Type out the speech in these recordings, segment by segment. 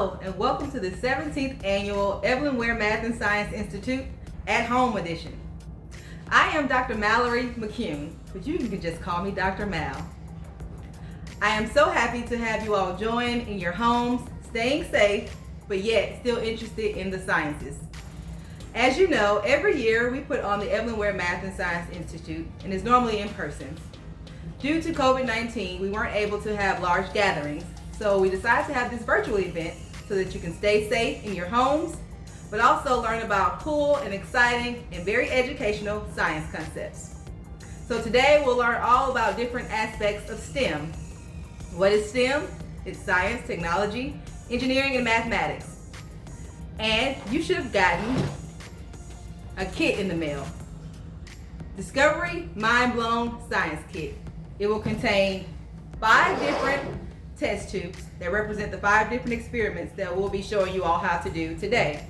Hello, and welcome to the 17th Annual Evelyn Ware Math and Science Institute at Home Edition. I am Dr. Mallory McCune, but you can just call me Dr. Mal. I am so happy to have you all join in your homes, staying safe, but yet still interested in the sciences. As you know, every year we put on the Evelyn Ware Math and Science Institute, and it's normally in person. Due to COVID-19, we weren't able to have large gatherings, so we decided to have this virtual event so that you can stay safe in your homes, but also learn about cool and exciting and very educational science concepts. So today we'll learn all about different aspects of STEM. What is STEM? It's science, technology, engineering, and mathematics. And you should have gotten a kit in the mail. Discovery Mind Blown Science Kit. It will contain 5 different test tubes that represent the 5 different experiments that we'll be showing you all how to do today.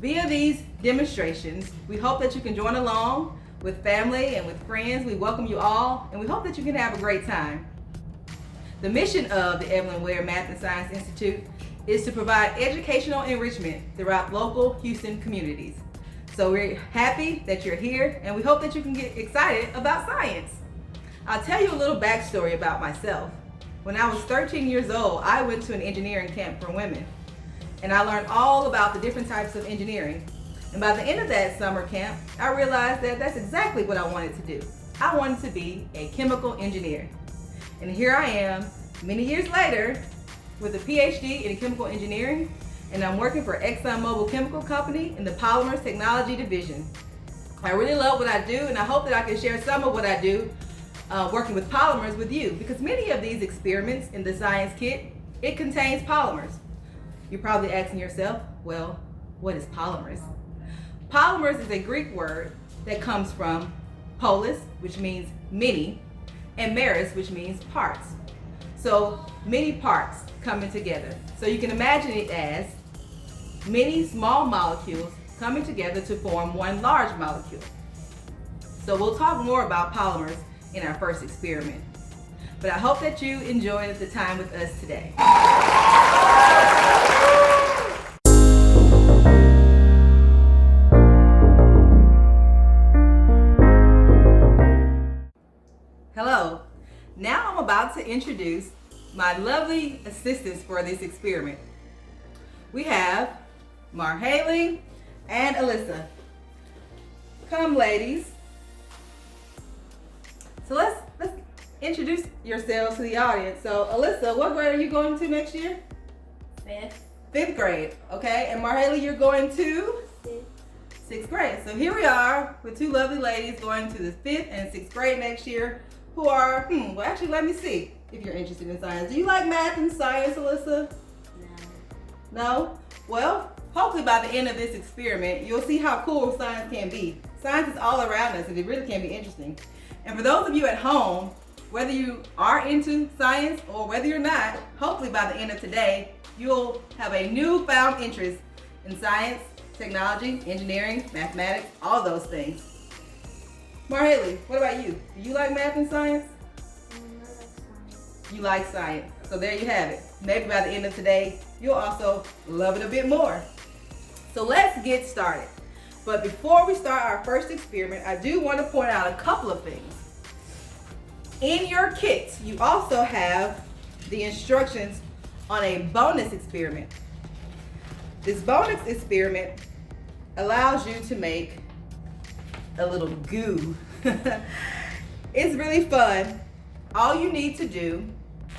Via these demonstrations, we hope that you can join along with family and with friends. We welcome you all, and we hope that you can have a great time. The mission of the Evelyn Ware Math and Science Institute is to provide educational enrichment throughout local Houston communities. So we're happy that you're here, and we hope that you can get excited about science. I'll tell you a little backstory about myself. When I was 13 years old, I went to an engineering camp for women, and I learned all about the different types of engineering. And by the end of that summer camp, I realized that that's exactly what I wanted to do. I wanted to be a chemical engineer. And here I am, many years later, with a PhD in chemical engineering, and I'm working for ExxonMobil Chemical Company in the Polymers Technology Division. I really love what I do, and I hope that I can share some of what I do working with polymers with you, because many of these experiments in the science kit, it contains polymers. You're probably asking yourself, well, what is polymers? Polymers is a Greek word that comes from polis, which means many, and meris, which means parts. So many parts coming together. So you can imagine it as many small molecules coming together to form one large molecule. So we'll talk more about polymers in our first experiment. But I hope that you enjoyed the time with us today. Hello. Now I'm about to introduce my lovely assistants for this experiment. We have Marhaley and Alyssa. Come, ladies. So let's introduce yourselves to the audience. So Alyssa, what grade are you going to next year? 5th. 5th grade, okay. And Marhaley, you're going to? 6th grade. So here we are with 2 lovely ladies going to the 5th and 6th grade next year who are, well actually let me see if you're interested in science. Do you like math and science, Alyssa? No. No? Well, hopefully by the end of this experiment, you'll see how cool science can be. Science is all around us and it really can be interesting. And for those of you at home, whether you are into science or whether you're not, hopefully by the end of today, you'll have a newfound interest in science, technology, engineering, mathematics, all those things. Marhaley, what about you? Do you like math and science? I like science. You like science. So there you have it. Maybe by the end of today, you'll also love it a bit more. So let's get started. But before we start our first experiment, I do want to point out a couple of things. In your kit, you also have the instructions on a bonus experiment. This bonus experiment allows you to make a little goo. It's really fun. All you need to do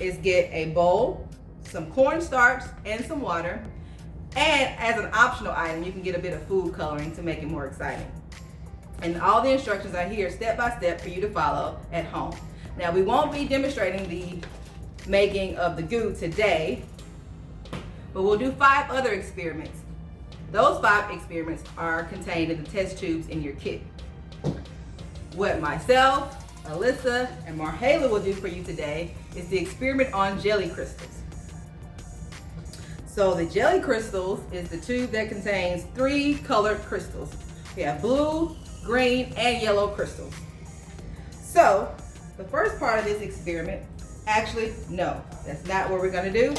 is get a bowl, some cornstarch, and some water. And as an optional item, you can get a bit of food coloring to make it more exciting. And all the instructions are here step by step for you to follow at home. Now, we won't be demonstrating the making of the goo today, but we'll do 5 other experiments. Those 5 experiments are contained in the test tubes in your kit. What myself, Alyssa, and Marhaley will do for you today is the experiment on jelly crystals. So the jelly crystals is the tube that contains 3 colored crystals. We have blue, green, and yellow crystals. So the first part of this experiment, actually, no, that's not what we're gonna do.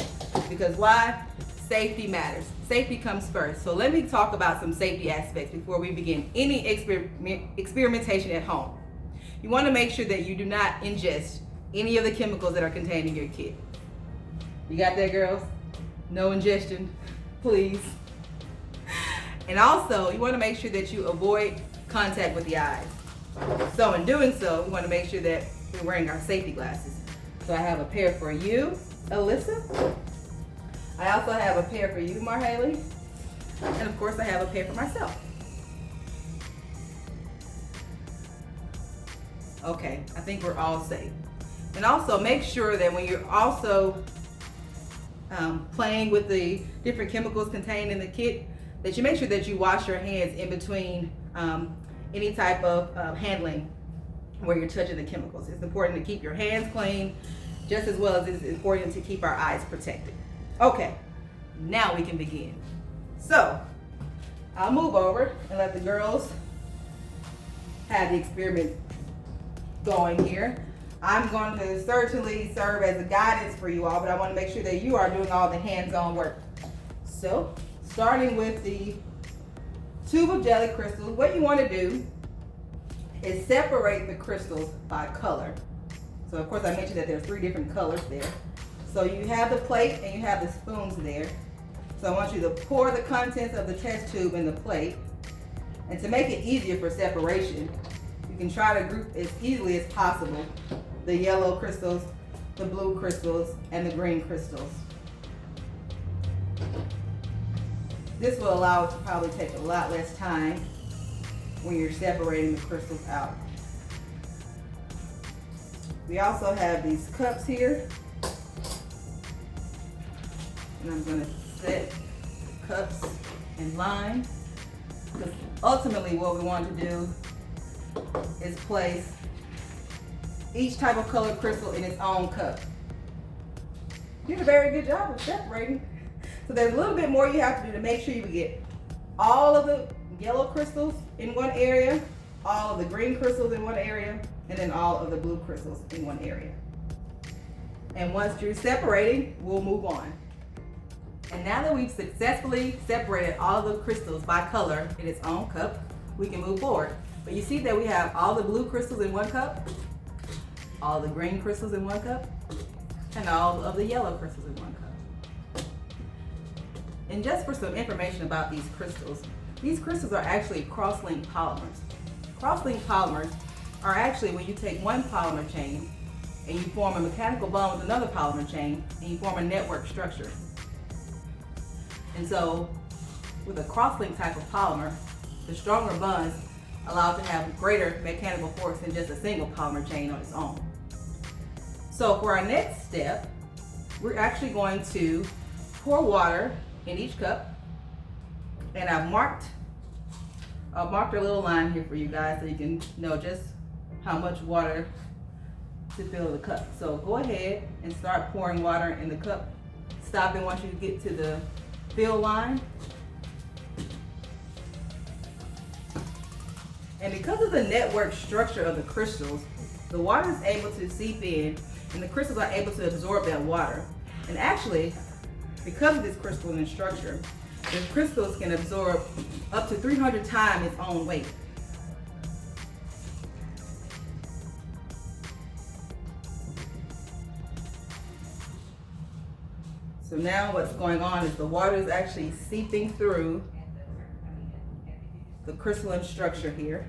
Because why? safety matters. Safety comes first. So let me talk about some safety aspects before we begin any experimentation at home. You want to make sure that you do not ingest any of the chemicals that are contained in your kit. You got that, girls? No ingestion, please. And also, you want to make sure that you avoid contact with the eyes. So in doing so, we want to make sure that we're wearing our safety glasses. So I have a pair for you, Alyssa. I also have a pair for you, Marhaley. And of course, I have a pair for myself. Okay, I think we're all safe. And also make sure that when you're also playing with the different chemicals contained in the kit, that you make sure that you wash your hands in between any type of handling where you're touching the chemicals. It's important to keep your hands clean, just as well as it's important to keep our eyes protected. Okay, now we can begin. So, I'll move over and let the girls have the experiment going here. I'm going to certainly serve as a guidance for you all, but I want to make sure that you are doing all the hands-on work. So, starting with the tube of jelly crystals, what you want to do is separate the crystals by color. So of course I mentioned that there's 3 different colors there. So you have the plate and you have the spoons there. So I want you to pour the contents of the test tube in the plate. And to make it easier for separation, you can try to group as easily as possible the yellow crystals, the blue crystals, and the green crystals. This will allow it to probably take a lot less time when you're separating the crystals out. We also have these cups here. And I'm going to set the cups in line. Because ultimately what we want to do is place each type of colored crystal in its own cup. You did a very good job of separating. So there's a little bit more you have to do to make sure you get all of the yellow crystals in one area, all of the green crystals in one area, and then all of the blue crystals in one area. And once you're separating, we'll move on. And now that we've successfully separated all of the crystals by color in its own cup, we can move forward. But you see that we have all the blue crystals in one cup, all the green crystals in one cup, and all of the yellow crystals in one cup. And just for some information about these crystals are actually cross-linked polymers. Cross-linked polymers are actually when you take one polymer chain and you form a mechanical bond with another polymer chain and you form a network structure. And so with a cross-linked type of polymer, the stronger bonds allow it to have greater mechanical force than just a single polymer chain on its own. So for our next step, we're actually going to pour water in each cup. And I've marked a little line here for you guys so you can know just how much water to fill the cup. So go ahead and start pouring water in the cup, stopping once you get to the fill line. And because of the network structure of the crystals, the water is able to seep in and the crystals are able to absorb that water. And actually, because of this crystalline structure, the crystals can absorb up to 300 times its own weight. So now what's going on is the water is actually seeping through the crystalline structure here.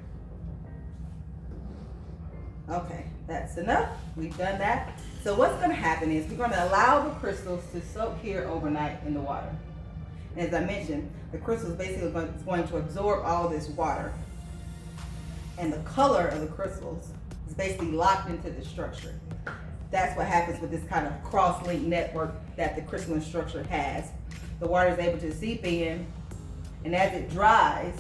Okay, that's enough. We've done that. So what's going to happen is we're going to allow the crystals to soak here overnight in the water. And as I mentioned, the crystal is basically going to absorb all of this water. And the color of the crystals is basically locked into the structure. That's what happens with this kind of cross-linked network that the crystalline structure has. The water is able to seep in, and as it dries,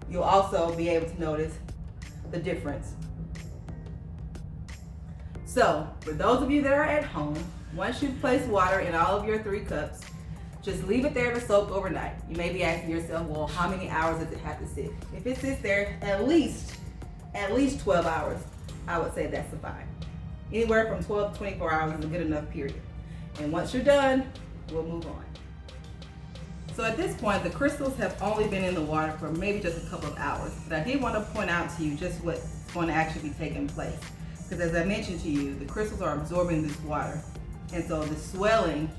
you'll also be able to notice the difference. So, for those of you that are at home, once you've placed water in all of your 3 cups, just leave it there to soak overnight. You may be asking yourself, well, how many hours does it have to sit? If it sits there at least 12 hours, I would say that's fine. Anywhere from 12 to 24 hours is a good enough period. And once you're done, we'll move on. So at this point, the crystals have only been in the water for maybe just a couple of hours. But I did want to point out to you just what's going to actually be taking place. Because as I mentioned to you, the crystals are absorbing this water. And so the swelling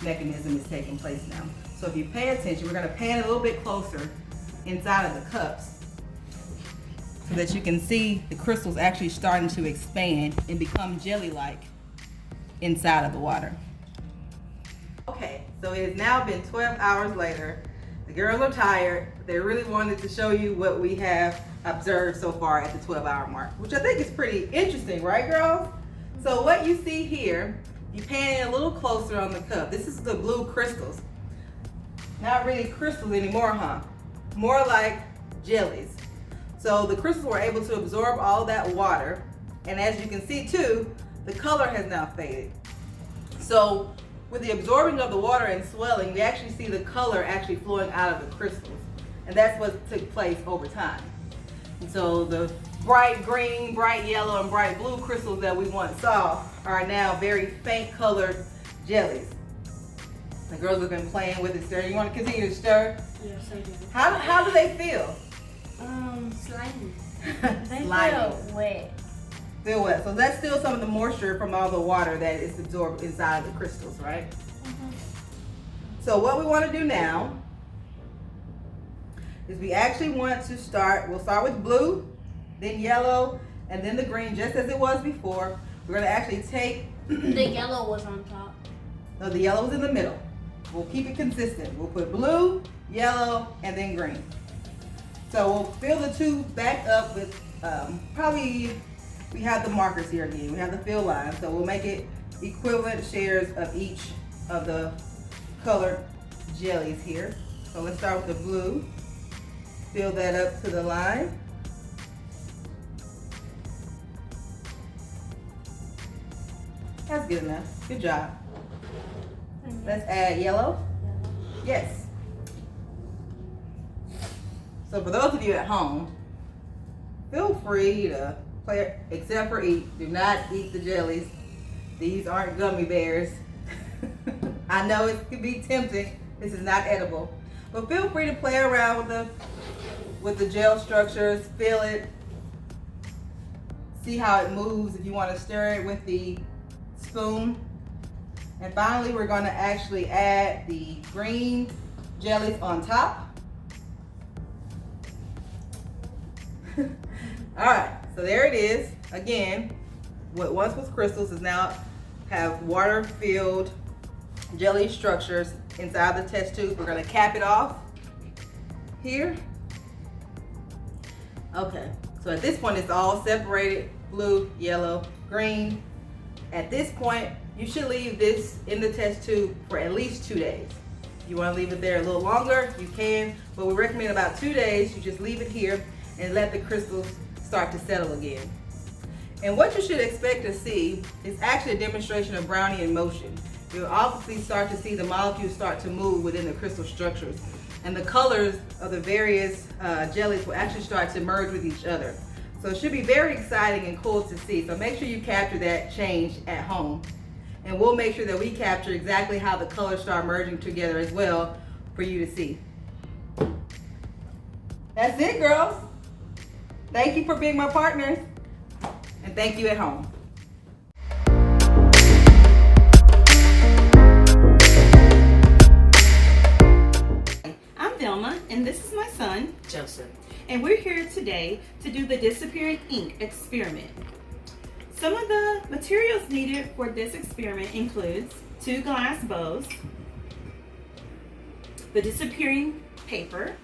mechanism is taking place now. So if you pay attention, we're going to pan a little bit closer inside of the cups so that you can see the crystals actually starting to expand and become jelly-like inside of the water. Okay, so it has now been 12 hours later. The girls are tired. They really wanted to show you what we have observed so far at the 12-hour mark, which I think is pretty interesting, right, girls? So what you see here, you pan in a little closer on the cup. This is the blue crystals. Not really crystals anymore, huh? More like jellies. So the crystals were able to absorb all that water, and as you can see too, the color has now faded. So with the absorbing of the water and swelling, we actually see the color actually flowing out of the crystals, and that's what took place over time. And so the bright green, bright yellow, and bright blue crystals that we once saw are now very faint colored jellies. The girls have been playing with it, stirring. You want to continue to stir? Yes, I do. How do they feel? Slimy. They Slimy. feel wet. Feel wet. So that's still some of the moisture from all the water that is absorbed inside of the crystals, right? So what we want to do now is we actually want to we'll start with blue, then yellow, and then the green, just as it was before. We're going to actually take... The yellow was on top. No, the yellow is in the middle. We'll keep it consistent. We'll put blue, yellow, and then green. So we'll fill the two back up with we have the markers here again. We have the fill line. So we'll make it equivalent shares of each of the colored jellies here. So let's start with the blue. Fill that up to the line. That's good enough. Good job. Let's add yellow. Yes. So for those of you at home, feel free to play, except for eat. Do not eat the jellies. These aren't gummy bears. I know it can be tempting. This is not edible. But feel free to play around with the gel structures. Feel it. See how it moves if you want to stir it with the spoon. And finally, we're going to actually add the green jellies on top. All right, so there it is. Again, what once was crystals is now have water-filled jelly structures inside the test tube. We're going to cap it off here. Okay, so at this point, it's all separated: blue, yellow, green. At this point, you should leave this in the test tube for at least 2 days. If you want to leave it there a little longer, you can, but we recommend about 2 days. You just leave it here and let the crystals start to settle again. And what you should expect to see is actually a demonstration of brownie in motion. You'll obviously start to see the molecules start to move within the crystal structures, and the colors of the various jellies will actually start to merge with each other. So it should be very exciting and cool to see. So make sure you capture that change at home. And we'll make sure that we capture exactly how the colors start merging together as well for you to see. That's it, girls. Thank you for being my partners. And thank you at home. I'm Velma, and this is my son, Joseph. and we're here today to do the disappearing ink experiment. Some of the materials needed for this experiment includes 2 glass bowls, the disappearing paper,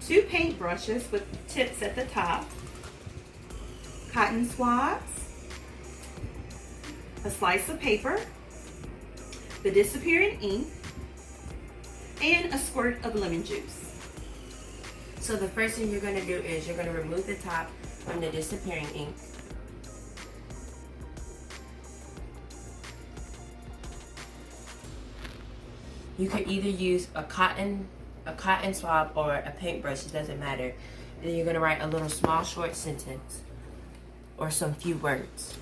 2 paint brushes with tips at the top, cotton swabs, a slice of paper, the disappearing ink, and a squirt of lemon juice. So the first thing you're going to do is you're going to remove the top from the disappearing ink. You could either use a cotton swab or a paintbrush, it doesn't matter. Then you're going to write a little small short sentence or some few words.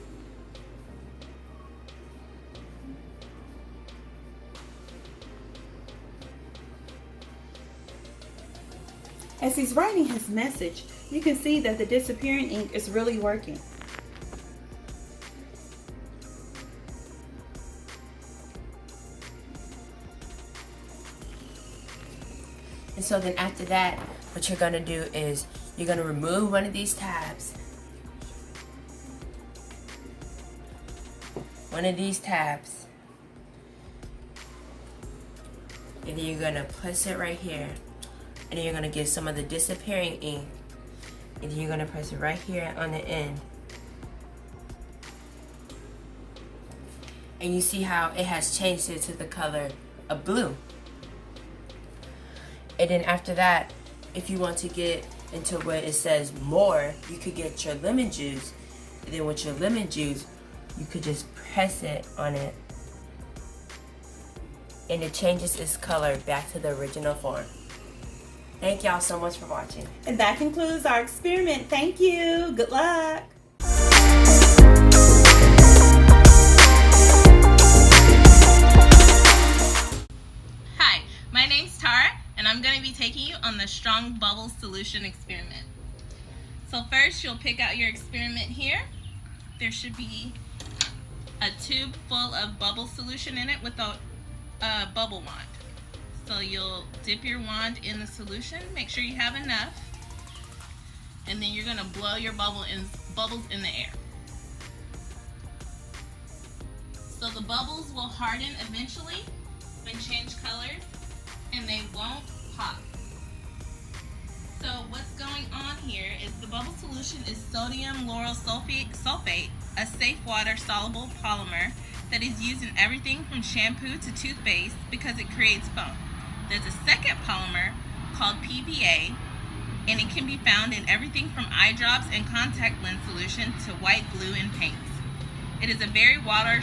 As he's writing his message, you can see that the disappearing ink is really working. And so then after that, what you're gonna do is you're gonna remove one of these tabs. One of these tabs. And then you're gonna place it right here. And then you're gonna get some of the disappearing ink. And then you're gonna press it right here on the end. And you see how it has changed it to the color of blue. And then after that, if you want to get into where it says more, you could get your lemon juice. And then with your lemon juice, you could just press it on it. And it changes its color back to the original form. Thank y'all so much for watching. And that concludes our experiment. Thank you. Good luck. Hi, my name's Tara, and I'm going to be taking you on the strong bubble solution experiment. So first, you'll pick out your experiment here. There should be a tube full of bubble solution in it with a bubble wand. So you'll dip your wand in the solution, make sure you have enough, and then you're going to blow your bubbles in the air. So the bubbles will harden eventually and change colors, and they won't pop. So what's going on here is the bubble solution is sodium lauryl sulfate, a safe water soluble polymer that is used in everything from shampoo to toothpaste because it creates foam. There's a second polymer called PVA, and it can be found in everything from eye drops and contact lens solution to white glue and paints. It is a very water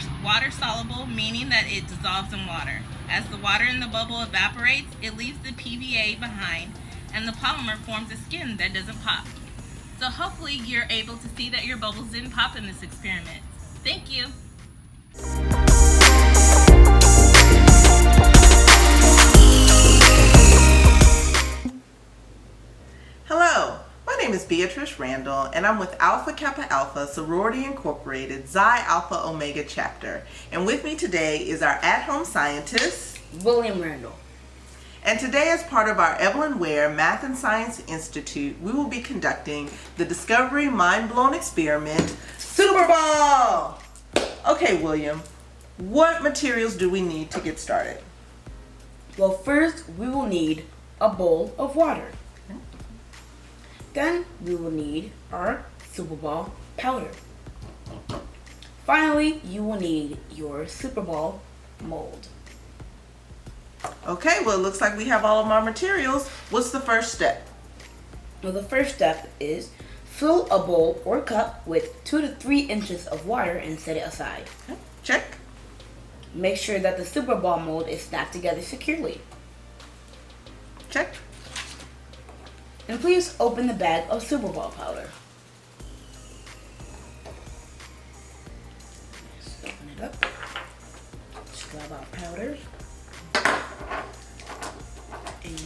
soluble, meaning that it dissolves in water. As the water in the bubble evaporates, it leaves the PVA behind, and the polymer forms a skin that doesn't pop. So hopefully you're able to see that your bubbles didn't pop in this experiment. Thank you. Hello, my name is Beatrice Randall, and I'm with Alpha Kappa Alpha Sorority Incorporated Xi Alpha Omega chapter. And with me today is our at-home scientist, William Randall. and today as part of our Evelyn Ware Math and Science Institute, we will be conducting the Discovery Mind-Blown Experiment, Super Ball! Okay, William, what materials do we need to get started? Well, first we will need a bowl of water. Then we will need our Super Ball powder. Finally, you will need your Super Ball mold. Okay, well, it looks like we have all of our materials. What's the first step? Well, the first step is fill a bowl or cup with 2 to 3 inches of water and set it aside. Check. Make sure that the Super Ball mold is snapped together securely. Check. And please open the bag of Super Ball powder. Just open it up. Just grab our powders. And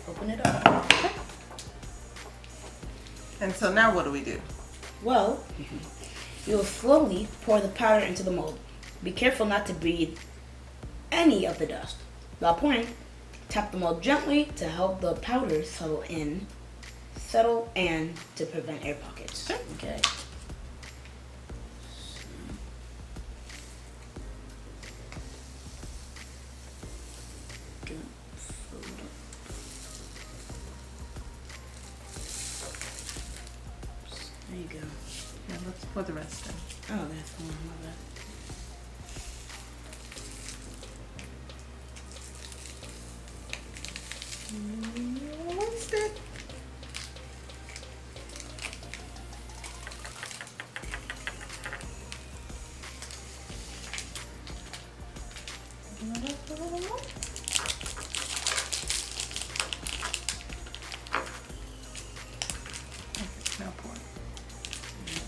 open it up. And so now what do we do? Well, you'll slowly pour the powder into the mold. Be careful not to breathe any of the dust. While pouring, tap the mold gently to help the powder settle and to prevent air pockets. Okay. There you go. Yeah, let's pour the rest in. Oh, that's one. My bad. One stick. Okay, now pour.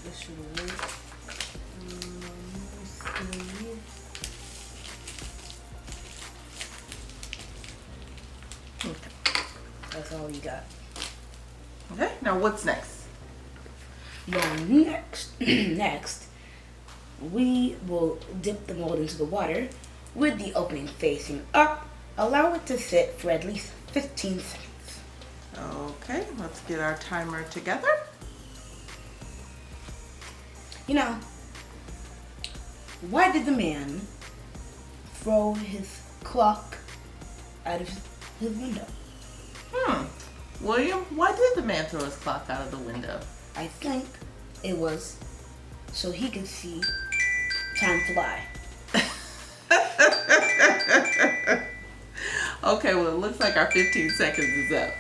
This should work. Let's see. That's all you got. Okay, now what's next? Now next, we will dip the mold into the water with the opening facing up. Allow it to sit for at least 15 seconds. Okay, let's get our timer together. You know, why did the man throw his clock out of his window? William, why did the man throw his clock out of the window? I think it was so he could see time fly. Okay, well, it looks like our 15 seconds is up.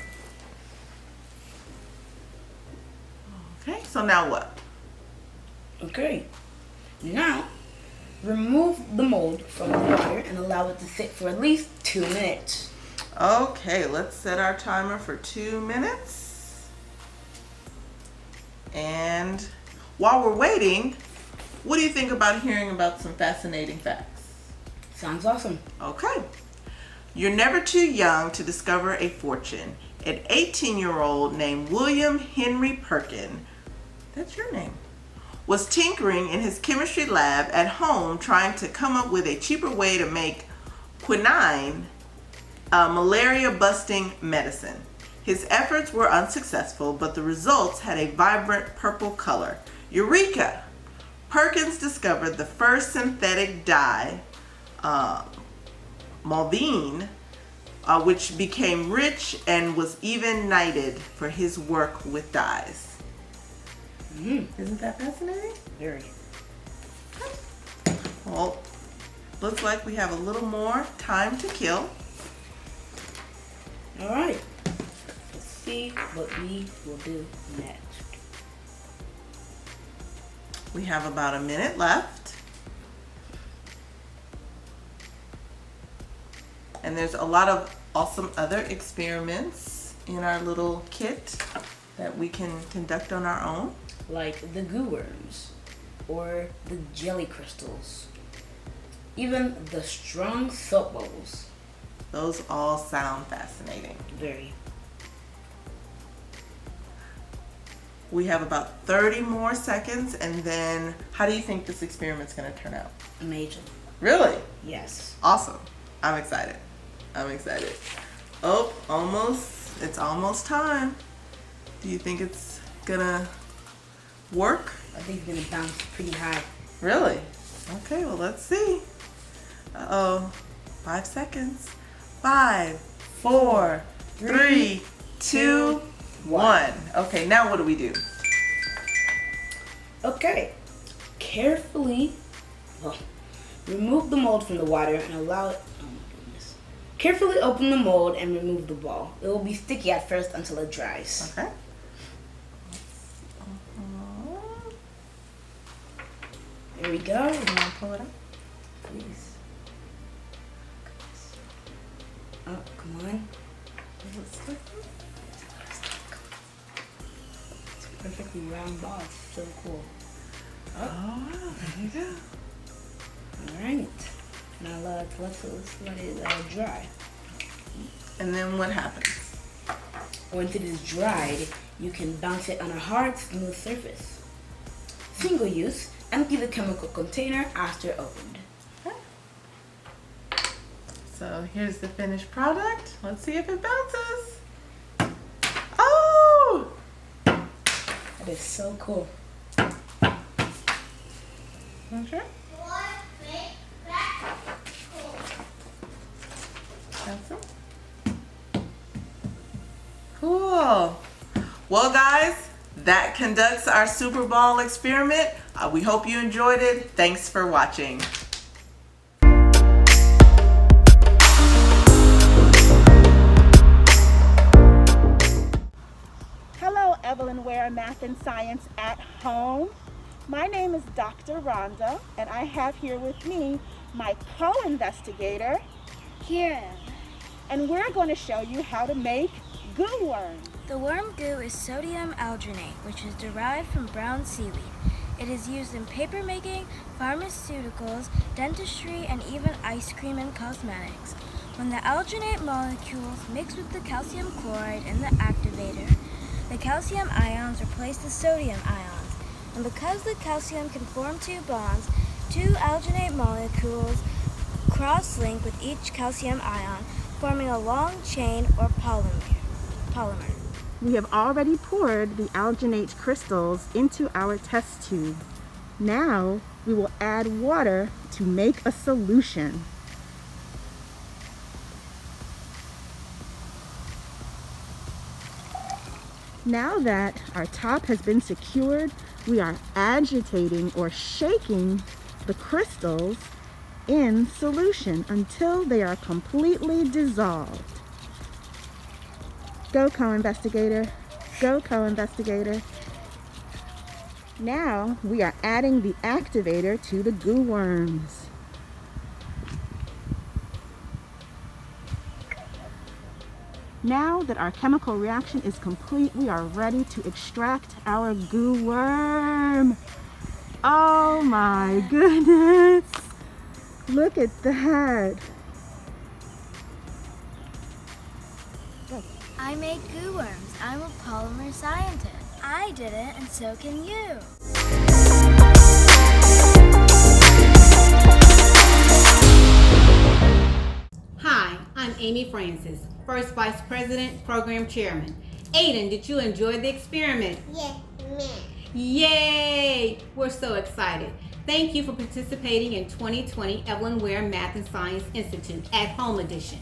Okay, so now what? Okay, now remove the mold from the water and allow it to sit for at least 2 minutes. Okay, let's set our timer for 2 minutes. And while we're waiting, what do you think about hearing about some fascinating facts? Sounds awesome. Okay. You're never too young to discover a fortune. An 18-year-old named William Henry Perkin, that's your name, was tinkering in his chemistry lab at home trying to come up with a cheaper way to make quinine, a malaria-busting medicine. His efforts were unsuccessful, but the results had a vibrant purple color. Eureka! Perkins discovered the first synthetic dye, Malvine, which became rich and was even knighted for his work with dyes. Isn't that fascinating? Very. Well, looks like we have a little more time to kill. All right. Let's see what we will do next. We have about a minute left. And there's a lot of awesome other experiments in our little kit that we can conduct on our own. Like the goo worms or the jelly crystals. Even the strong soap bubbles. Those all sound fascinating. Very. We have about 30 more seconds, and then how do you think this experiment's going to turn out? Amazing. Really? Yes. Awesome. I'm excited. I'm excited. Oh, almost. It's almost time. Do you think it's gonna work? I think it's gonna bounce pretty high. Really? Okay, well, let's see. Uh-oh. 5 seconds. 5, 4, 3, 2, 1. Okay, now what do we do? Okay. Carefully, remove the mold from the water and allow it. Oh my goodness. Carefully open the mold and remove the ball. It will be sticky at first until it dries. Okay. There we go. You want to pull it up? Please. Oh, come on. Is it sticky? It's a perfectly round ball. It's so cool. Oh, wow. There you go. Alright. Now let's let it dry. And then what happens? Once it is dried, you can bounce it on a hard, smooth surface. Single use, empty the chemical container after opened. So here's the finished product. Let's see if it bounces. Oh! That is so cool. Okay. Bounce it. Cool. Well, guys, that conducts our Super Ball experiment. We hope you enjoyed it. Thanks for watching. Hello, Evelyn Ware Math and Science at Home. My name is Dr. Rhonda, and I have here with me my co-investigator, Kira. and we're going to show you how to make goo worms. The worm goo is sodium alginate, which is derived from brown seaweed. It is used in paper making, pharmaceuticals, dentistry, and even ice cream and cosmetics. When the alginate molecules mix with the calcium chloride in the activator, the calcium ions replace the sodium ions, and because the calcium can form two bonds, two alginate molecules cross-link with each calcium ion, forming a long chain or polymer. We have already poured the alginate crystals into our test tube. Now we will add water to make a solution. Now that our top has been secured, we are agitating or shaking the crystals in solution until they are completely dissolved. Go co-investigator, go co-investigator. Now we are adding the activator to the goo worms. Now that our chemical reaction is complete, we are ready to extract our goo worm. Oh my goodness! Look at that. I make goo worms. I'm a polymer scientist. I did it, and so can you. Hi, I'm Amy Francis, First Vice President, Program Chairman. Aiden, did you enjoy the experiment? Yes, ma'am. Yay! We're so excited. Thank you for participating in 2020 Evelyn Ware Math and Science Institute at Home Edition.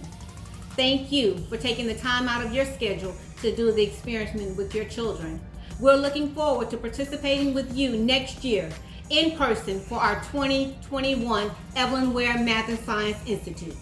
Thank you for taking the time out of your schedule to do the experiment with your children. We're looking forward to participating with you next year in person for our 2021 Evelyn Ware Math and Science Institute.